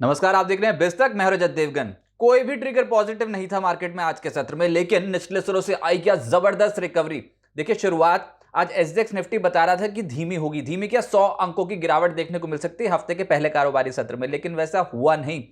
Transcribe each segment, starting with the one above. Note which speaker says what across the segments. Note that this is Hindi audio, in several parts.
Speaker 1: नमस्कार, आप देख रहे हैं बेस्तक। मैं हूं रजत देवगन। कोई भी ट्रिगर पॉजिटिव नहीं था मार्केट में आज के सत्र में, लेकिन निचले स्तरों से आई क्या जबरदस्त रिकवरी। देखिए, शुरुआत आज एसजेक्स निफ्टी बता रहा था कि धीमी होगी। धीमी क्या, 100 अंकों की गिरावट देखने को मिल सकती है हफ्ते के पहले कारोबारी सत्र में, लेकिन वैसा हुआ नहीं।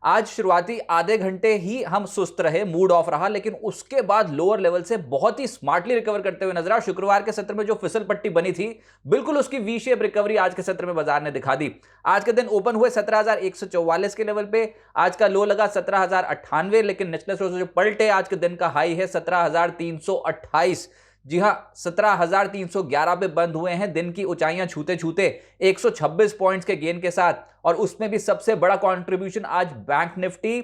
Speaker 1: आज शुरुआती आधे घंटे ही हम सुस्त रहे, मूड ऑफ रहा, लेकिन उसके बाद लोअर लेवल से बहुत ही स्मार्टली रिकवर करते हुए नजर आया। शुक्रवार के सत्र में जो फिसल पट्टी बनी थी, बिल्कुल उसकी वी शेप रिकवरी आज के सत्र में बाजार ने दिखा दी। आज के दिन ओपन हुए 17,144 के लेवल पे। आज का लो लगा 17,098, लेकिन निचले स्तर से जो पलटे, आज के दिन का हाई है 17,328। जी हां, 17,311 पे बंद हुए हैं, दिन की ऊंचाइयां छूते छूते 126 पॉइंट्स के गेन के साथ। और उसमें भी सबसे बड़ा कंट्रीब्यूशन आज bank Nifty,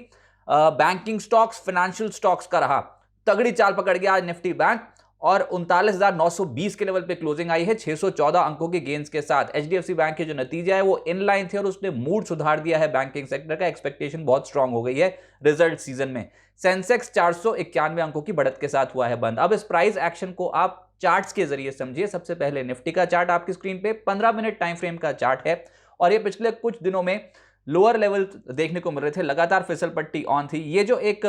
Speaker 1: banking stocks, financial stocks का रहा। तगड़ी चाल पकड़ गया आज निफ्टी बैंक और 39,920 के लेवल पे क्लोजिंग आई है 614 अंकों के गेन्स के साथ। एचडीएफसी बैंक के जो नतीजे आए वो इनलाइन थे और उसने मूड सुधार दिया है बैंकिंग सेक्टर का। एक्सपेक्टेशन बहुत स्ट्रांग हो गई है रिजल्ट सीजन में। सेंसेक्स 491 अंकों की बढ़त के साथ हुआ है बंद। अब इस प्राइस एक्शन को आप चार्ट्स के जरिए समझिए। सबसे पहले निफ्टी का चार्ट आपकी स्क्रीन पे 15 मिनट टाइम फ्रेम का चार्ट है और ये पिछले कुछ दिनों में लोअर लेवल देखने को मिल रहे थे, लगातार फिसल पट्टी ऑन थी। ये जो एक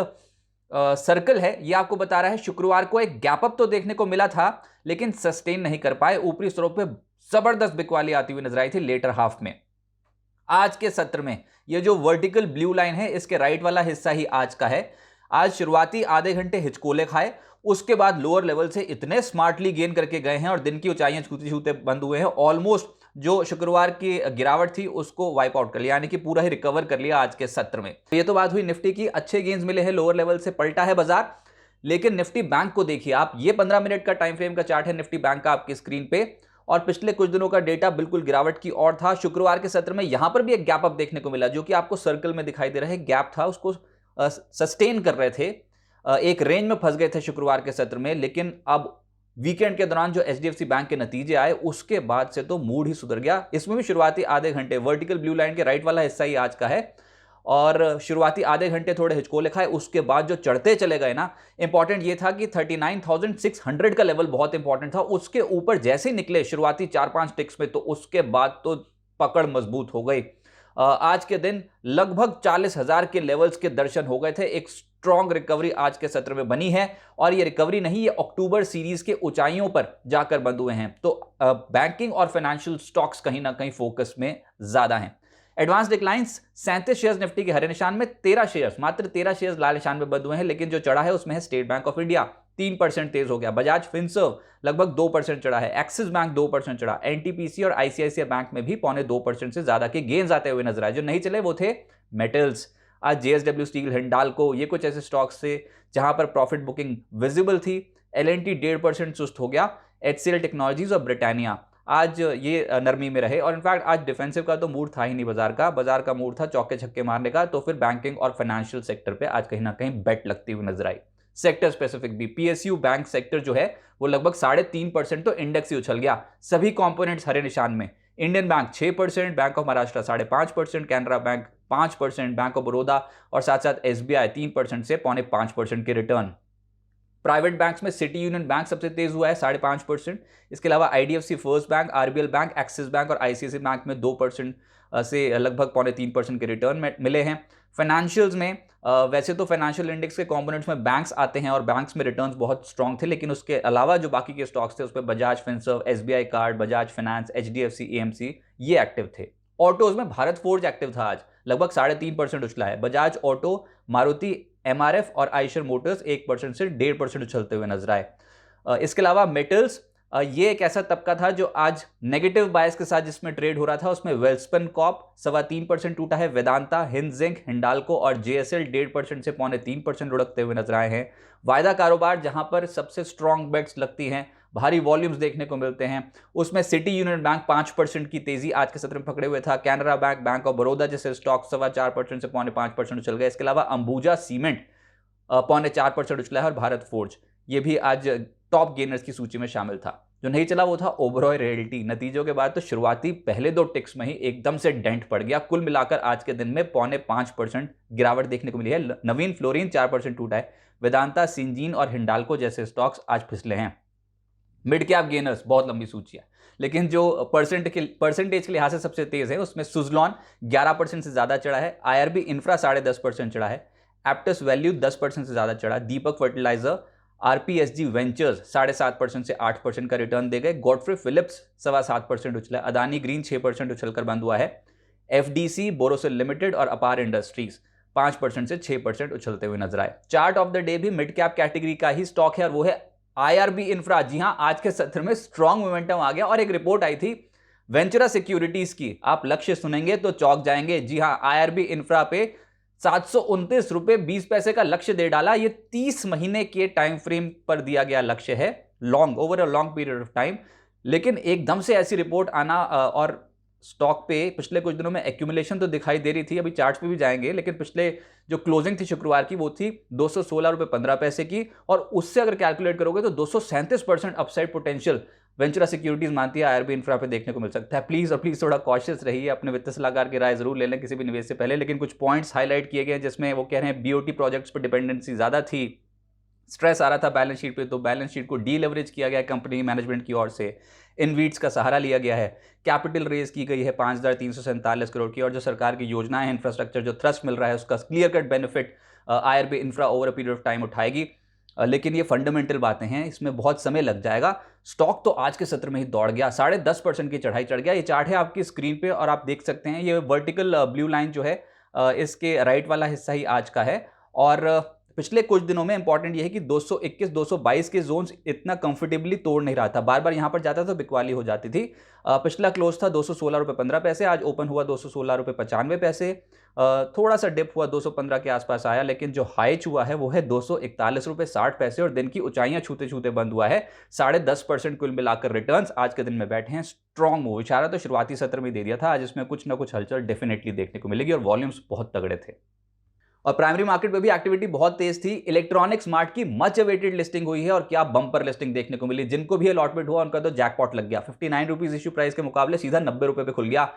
Speaker 1: सर्कल है, ये आपको बता रहा है शुक्रवार को एक गैप अप तो देखने को मिला था, लेकिन सस्टेन नहीं कर पाए। ऊपरी स्तरों पे जबरदस्त बिकवाली आती हुई नजर आई थी लेटर हाफ में। आज के सत्र में ये जो वर्टिकल ब्लू लाइन है, इसके राइट वाला हिस्सा ही आज का है। आज शुरुआती आधे घंटे हिचकोले खाए, उसके बाद लोअर लेवल से इतने स्मार्टली गेन करके गए हैं और दिन की ऊंचाइयां छूते छूते बंद हुए हैं। ऑलमोस्ट जो शुक्रवार की गिरावट थी उसको वाइप आउट कर लिया, यानी कि पूरा ही रिकवर कर लिया आज के सत्र में। ये तो बात हुई निफ्टी की, अच्छे गेन्स मिले हैं, लोअर लेवल से पलटा है बाजार। लेकिन निफ्टी बैंक को देखिए आप, ये 15 मिनट का टाइम फ्रेम का चार्ट है निफ्टी बैंक का आपकी स्क्रीन पे, और पिछले कुछ दिनों का डेटा बिल्कुल गिरावट की ओर था। शुक्रवार के सत्र में यहां पर भी एक गैप अप देखने को मिला, जो कि आपको सर्कल में दिखाई दे रहा है। गैप था, उसको सस्टेन कर रहे थे, एक रेंज में फंस गए थे शुक्रवार के सत्र में। लेकिन अब वीकेंड के दौरान जो एचडीएफसी बैंक के नतीजे आए, उसके बाद से तो मूड ही सुधर गया। इसमें भी शुरुआती आधे घंटे वर्टिकल ब्लू लाइन के राइट वाला हिस्सा ही आज का है, और शुरुआती आधे घंटे थोड़े हिचकोले खाए, उसके बाद जो चढ़ते चले गए ना, इंपॉर्टेंट ये था कि 39,600 का लेवल बहुत इंपॉर्टेंट था। उसके ऊपर जैसे ही निकले शुरुआती 4-5 टिक्स में, तो उसके बाद तो पकड़ मजबूत हो गई। आज के दिन लगभग 40,000 के लेवल्स के दर्शन हो गए थे। एक स्ट्रॉन्ग रिकवरी आज के सत्र में बनी है, और ये रिकवरी नहीं, ये अक्टूबर सीरीज के ऊंचाइयों पर जाकर बंद हुए हैं। तो बैंकिंग और फाइनेंशियल स्टॉक्स कहीं ना कहीं फोकस में ज्यादा हैं। एडवांस डिक्लाइंस 37 शेयर्स निफ्टी के हरे निशान में, 13 शेयर्स, मात्र 13 शेयर्स लाल निशान में बंद हुए हैं। लेकिन जो चढ़ा है उसमें है स्टेट बैंक ऑफ इंडिया, 3% तेज हो गया। बजाज फिनसर्व लगभग 2% चढ़ा है। एक्सिस बैंक 2% चढ़ा। एनटीपीसी और आईसीआईसीआई बैंक में भी 0.25% से ज्यादा के गेन्स आते हुए नजर आए। जो नहीं चले वो थे मेटल्स। आज जेएसडब्ल्यू स्टील, हिंडाल्को, ये कुछ ऐसे स्टॉक्स थे जहां पर प्रॉफिट बुकिंग विजिबल थी। एलएनटी 1.5% सुस्त हो गया। एचसीएल टेक्नोलॉजीज और ब्रिटानिया आज ये नरमी में रहे। और इनफैक्ट आज डिफेंसिव का तो मूड था ही नहीं बाजार का मूड था चौके छक्के मारने का। तो फिर बैंकिंग और फाइनेंशियल सेक्टर पे आज कहीं ना कहीं बेट लगती हुई नजर आई। सेक्टर स्पेसिफिक भी पीएसयू बैंक सेक्टर जो है वो लगभग 3.5%, तो इंडेक्स ही उछल गया। सभी कंपोनेंट्स हरे निशान में। Indian bank 6%, bank of Maharashtra 5.5%, Canara bank 5%, bank of Baroda और साथ साथ एसबीआई 3% से 4.5% के रिटर्न। प्राइवेट बैंक्स में सिटी यूनियन बैंक सबसे तेज हुआ है 5.5%। इसके अलावा IDFC first bank, RBL bank, axis bank और आईसीआईसीआई बैंक में 2% से लगभग 3.25% के रिटर्न मिले हैं। फाइनेंशियल्स में वैसे तो फाइनेंशियल इंडेक्स के कंपोनेंट्स में बैंक्स आते हैं और बैंक्स में रिटर्न्स बहुत स्ट्रांग थे, लेकिन उसके अलावा जो बाकी के स्टॉक्स थे उसमें Bajaj Finserv, SBI card, Bajaj finance, HDFC, AMC ये एक्टिव थे। ऑटोज में भारत फोर्ज एक्टिव था आज, लगभग 3.5% उछला है। बजाज ऑटो, मारुति, एमआरएफ और आइशर मोटर्स 1% से 1.5% उछलते हुए नजर आए। इसके अलावा मेटल्स, ये एक ऐसा तबका था जो आज नेगेटिव बायस के साथ जिसमें ट्रेड हो रहा था। उसमें वेल्सपन कॉप 3.25% टूटा है। वेदांता, हिंद जिंक, हिंडाल्को और जेएसएल 1.5% से 3.25% लुढ़कते हुए नजर आए हैं। वायदा कारोबार जहां पर सबसे स्ट्रॉन्ग बेट्स लगती हैं, भारी वॉल्यूम्स देखने को मिलते हैं, उसमें सिटी यूनियन बैंक 5% की तेजी आज के सत्र में पकड़े हुए था। Canara bank, bank of Baroda जैसे स्टॉक 4.25% से 5.5% उछल गए। इसके अलावा अंबुजा सीमेंट 0.4% उछला है और भारत फोर्ज ये भी आज टॉप गेनर्स की सूची में शामिल था। जो नहीं चला वो था ओबरॉय रियल्टी। नतीजों के बाद तो शुरुआती पहले 2 टिक्स में ही एकदम से डेंट पड़ गया। कुल मिलाकर आज के दिन में 0.5% गिरावट देखने को मिली है। नवीन फ्लोरिन 4% टूटा है। वेदांता, सिंजीन और हिंडाल्को जैसे स्टॉक्स आज फिसले हैं। मिड कैप गेनर्स बहुत लंबी सूची है, लेकिन जो परसेंटेज के लिहाज से सबसे तेज है उसमें सुजलॉन 11% से ज्यादा चढ़ा है, आईआरबी इंफ्रा 10.5% चढ़ा है, एप्टस वैल्यू 10% से ज्यादा चढ़ा, दीपक फर्टिलाइजर आरपीएसजी वेंचर्स 7.5% से 8% का रिटर्न दे गए, गॉडफ्रे फिलिप्स 7.25% उछला, अदानी ग्रीन 6% उछलकर बंद हुआ है, एफडीसी बोरोसिल लिमिटेड और अपार इंडस्ट्रीज 5% से 6% उछलते हुए नजर आए। चार्ट ऑफ द डे भी मिड कैप कैटेगरी का ही स्टॉक है और वो है आईआरबी इंफ्रा। जी हां, आज के सत्र में स्ट्रॉन्ग मोमेंटम आ गया और एक रिपोर्ट आई थी वेंचुरा सिक्योरिटीज की, आप लक्ष्य सुनेंगे तो चौंक जाएंगे। जी हां, आईआरबी इंफ्रा पे 729 रुपए 20 पैसे का लक्ष्य दे डाला। ये 30 महीने के टाइम फ्रेम पर दिया गया लक्ष्य है, long over a long period of time. लेकिन एकदम से ऐसी रिपोर्ट आना और स्टॉक पे पिछले कुछ दिनों में एक्यूमुलेशन तो दिखाई दे रही थी, अभी चार्ट्स पे भी जाएंगे, लेकिन पिछले जो क्लोजिंग थी शुक्रवार की वो थी 216 रुपए 15 पैसे की, और उससे अगर कैलकुलेट करोगे तो 237% अपसाइड पोटेंशियल वेंचुरा सिक्योरिटीज मानती है आईआरबी इंफ्रा पे देखने को मिल सकता है। प्लीज और प्लीज थोड़ा कॉशियस रहिए, अपने वित्त सलाहकार की राय जरूर ले लें किसी भी निवेश से पहले। लेकिन कुछ पॉइंट्स हाईलाइट किए गए जिसमें वो कह रहे हैं बीओटी प्रोजेक्ट्स पर डिपेंडेंसी ज्यादा थी, स्ट्रेस आ रहा था बैलेंस शीट पे, तो बैलेंस शीट को डी लेवरेज किया गया कंपनी मैनेजमेंट की ओर से, इनवीट्स का सहारा लिया गया है, कैपिटल रेज की गई है 5,347 करोड़ की, और जो सरकार की योजनाएं हैं इंफ्रास्ट्रक्चर जो थ्रस्ट मिल रहा है उसका clear cut benefit IRB infra over a period of time उठाएगी। लेकिन ये फंडामेंटल बातें हैं, इसमें बहुत समय लग जाएगा। स्टॉक तो आज के सत्र में ही दौड़ गया, 10.5% की चढ़ाई चढ़ गया। ये चार्ट है आपकी स्क्रीन पे और आप देख सकते हैं, ये वर्टिकल ब्लू लाइन जो है इसके राइट वाला हिस्सा ही आज का है। और पिछले कुछ दिनों में इंपॉर्टेंट ये है कि 221 222 के जोन्स इतना कंफर्टेबली तोड़ नहीं रहा था, बार बार यहां पर जाता तो बिकवाली हो जाती थी। पिछला क्लोज था 216 रुपए 15 पैसे, आज ओपन हुआ 216 रुपए 95 पैसे, थोड़ा सा डिप हुआ 215 के आसपास आया, लेकिन जो हाई हुआ है वो है 241 रुपए 60 पैसे और दिन की ऊंचाइयां छूते छूते बंद हुआ है। 10.5% कुल मिलाकर रिटर्न्स आज के दिन में बैठे हैं। स्ट्रॉन्ग मूव, इशारा तो शुरुआती सत्र में दे दिया था, आज इसमें कुछ ना कुछ हलचल डेफिनेटली देखने को मिलेगी और वॉल्यूम्स बहुत तगड़े थे। और प्राइमरी मार्केट में भी एक्टिविटी बहुत तेज थी। इलेक्ट्रॉनिक्स मार्ट की मच अवेटेड लिस्टिंग हुई है और क्या बम्पर लिस्टिंग देखने को मिली। जिनको भी अलॉटमेंट हुआ उनका तो जैकपॉट लग गया, 59 रुपीज इश्यू प्राइस के मुकाबले सीधा 90 रुपए पे खुल गया।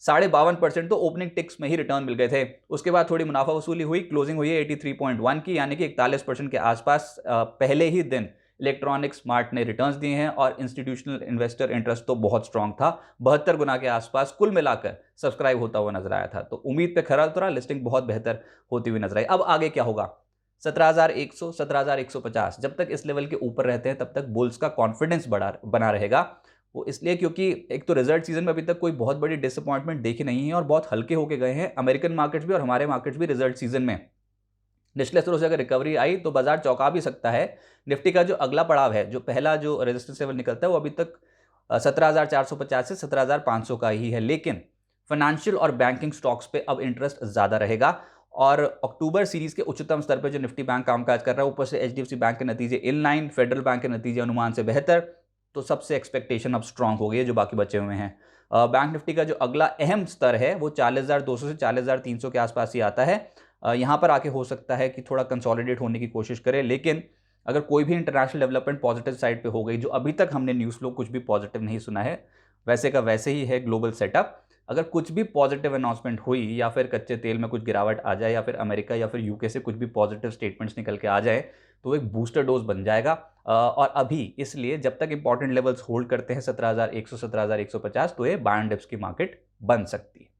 Speaker 1: 52% तो ओपनिंग टिक्स में ही रिटर्न मिल गए थे। उसके बाद थोड़ी मुनाफा वसूली हुई, क्लोजिंग हुई है 83.1 की, यानी कि 41% के आसपास पहले ही दिन इलेक्ट्रॉनिक्स मार्ट ने रिटर्न्स दिए हैं और इंस्टीट्यूशनल इन्वेस्टर इंटरेस्ट तो बहुत स्ट्रांग था, 72 गुना के आसपास कुल मिलाकर सब्सक्राइब होता हुआ नजर आया था। तो उम्मीद पे खरा उतरा, लिस्टिंग बहुत बेहतर होती हुई नजर आई। अब आगे क्या होगा? 17,100 17,150 जब तक इस लेवल के ऊपर रहते हैं तब तक बुल्स का कॉन्फिडेंस बना रहेगा। वो इसलिए क्योंकि एक तो रिजल्ट सीजन में अभी तक कोई बहुत बड़ी डिसअपॉइंटमेंट देखी नहीं है और बहुत हल्के होके गए हैं अमेरिकन मार्केट्स भी और हमारे मार्केट्स भी रिजल्ट सीजन में। निचले स्तरों से अगर रिकवरी आई तो बाजार चौंका भी सकता है। निफ्टी का जो अगला पड़ाव है, जो पहला जो रेजिस्टेंस लेवल निकलता है वो अभी तक 17,450 से 17,500 का ही है, लेकिन फाइनेंशियल और बैंकिंग स्टॉक्स पे अब इंटरेस्ट ज्यादा रहेगा। और अक्टूबर सीरीज के उच्चतम स्तर पर जो निफ्टी बैंक कामकाज कर रहा है, ऊपर से एचडीएफसी बैंक के नतीजे इन लाइन, फेडरल बैंक के नतीजे अनुमान से बेहतर, तो सबसे एक्सपेक्टेशन अब स्ट्रांग हो गई है जो बाकी बचे हुए हैं। बैंक निफ्टी का जो अगला अहम स्तर है वो 40,200 से 40,300 के आसपास ही आता है। यहाँ पर आके हो सकता है कि थोड़ा कंसोलिडेट होने की कोशिश करें, लेकिन अगर कोई भी इंटरनेशनल डेवलपमेंट पॉजिटिव साइड पे हो गई, जो अभी तक हमने न्यूज़ फ्लो कुछ भी पॉजिटिव नहीं सुना है, वैसे का वैसे ही है ग्लोबल सेटअप। अगर कुछ भी पॉजिटिव अनाउंसमेंट हुई या फिर कच्चे तेल में कुछ गिरावट आ जाए या फिर अमेरिका या फिर यूके से कुछ भी पॉजिटिव स्टेटमेंट्स निकल के आ जाए तो एक बूस्टर डोज बन जाएगा। और अभी इसलिए जब तक इंपॉर्टेंट लेवल्स होल्ड करते हैं 17,100 17,150 तो ये बाय एंड डिप्स की मार्केट बन सकती है।